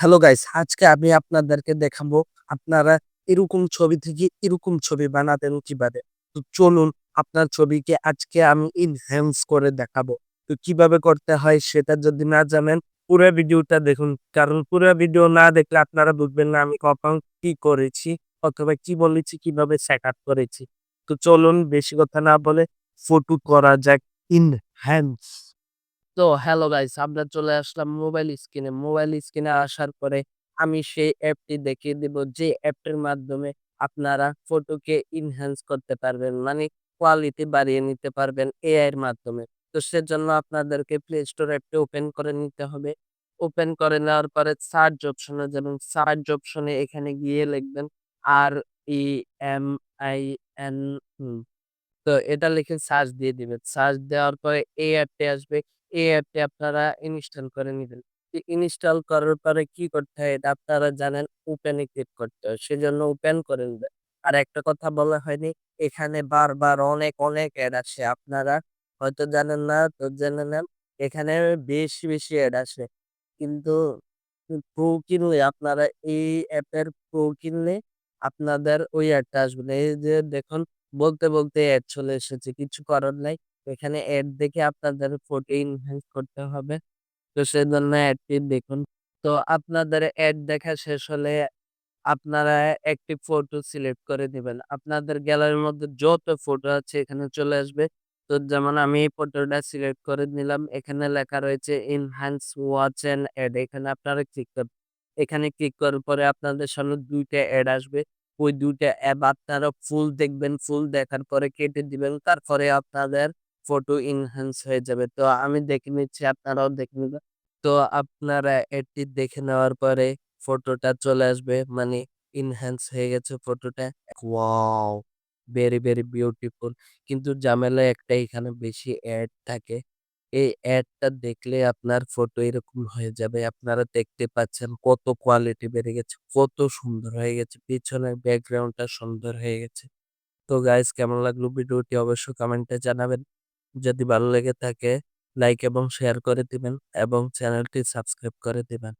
Hello guys, আজকে আমি আপনাদেরকে দেখাবো আপনারা এরকম ছবি থেকে এরকম ছবি বানাবেন কিভাবে। তো চলুন আপনার ছবিকে আজকে আমি এনহ্যান্স করে দেখাবো। তো কিভাবে করতে হয় সেটা যদি না জানেন পুরা ভিডিওটা দেখুন। কারণ পুরা ভিডিও না দেখলে আপনারা বুঝবেন না আমি কখন কি করেছি অথবা কি বলেছি, কিভাবে সেটআপ করেছি। তো চলুন বেশি কথা না বলে ফটো করা যাক এনহ্যান্স। তো হ্যালো গাইস, আমরা চলে আসলাম মোবাইল স্ক্রিনে। মোবাইল স্ক্রিনে আসার পরে আমি সেই অ্যাপটি দেখিয়ে দিব যে অ্যাপটির মাধ্যমে আপনারা ফটোকে এনহ্যান্স করতে পারবেন। মানে কোয়ালিটি বাড়িয়ে নিতে পারবেন এআই এর মাধ্যমে। তো সেজন্য আপনাদেরকে প্লে স্টোর অ্যাপটি ওপেন করে নিতে হবে। ওপেন করে নেওয়ার পরে সার্চ অপশনে যাবেন। সার্চ অপশনে এখানে গিয়ে লিখবেন REMIN তো এটা লিখে সার্চ দিয়ে দিবেন। সার্চ দেওয়ার পরে এই অ্যাপটি আসবে। এই অ্যাপটি আপনারা ইনস্টল করে নিবেন। ইনস্টল করার পরে কি করতে হয় এটা আপনারা জানেন, ওপেন এ ক্লিক করতে হয়। সেজন্য ওপেন করে নিবেন। আর একটা কথা বলা হয়নি, এখানে বারবার অনেক এড আসে। আপনারা হয়তো জানেন না, তো জেনে নেন। এখানে বেশি এড আসে। কিন্তু প্রো কিনলে আপনারা এই অ্যাপের প্রো কিনলে আপনাদের ওই অ্যাডটা আসবে না। এই যে দেখুন, বলতে এড চলে এসেছে। কিছু করার নাই। এখানে এড দেখে আপনাদের ফটো এনহ্যান্স করতে হবে। তো সেজন্য এডটি দেখুন। তো আপনাদের এড দেখা শেষ হলে আপনারা একটি ফটো সিলেক্ট করে দিবেন। আপনাদের গ্যালারির মধ্যে যত ফটো আছে এখানে চলে আসবে। তো যেমন আমি এই ফটোটা সিলেক্ট করে নিলাম। এখানে লেখা রয়েছে এনহান্স ওয়াচ অ্যান্ড এড। এখানে আপনারা ক্লিক করবেন। এখানে ক্লিক করার পরে আপনাদের সামনে ২ টা এড আসবে। ওই ২ টা অ্যাপ আপনারা ফুল দেখবেন। ফুল দেখার পরে কেটে দিবেন। তারপরে আপনাদের ফটো এনহান্স হয়ে যাবে। তো আমি দেখে নিচ্ছি, আপনারাও দেখে নিবেন। তো আপনারা এটি দেখে নেওয়ার পরে ফটোটা চলে আসবে। মানে এনহান্স হয়ে গেছে ফটোটা। ওয়াও! Very beautiful. কিন্তু ঝামেলা একটাই, এখানে বেশি এড থাকে। এই এডটা দেখলে আপনার ফটো এরকম হয়ে যাবে। আপনারা দেখতে পাচ্ছেন কত কোয়ালিটি বেড়ে গেছে, কত সুন্দর হয়ে গেছে। পিছনের ব্যাকগ্রাউন্ডটা সুন্দর হয়ে গেছে। তো গাইস, কেমন লাগলো ভিডিওটি অবশ্যই কমেন্টে জানাবেন। যদি ভালো লেগে থাকে লাইক এবং শেয়ার করে দিবেন এবং চ্যানেলটি সাবস্ক্রাইব করে দিবেন।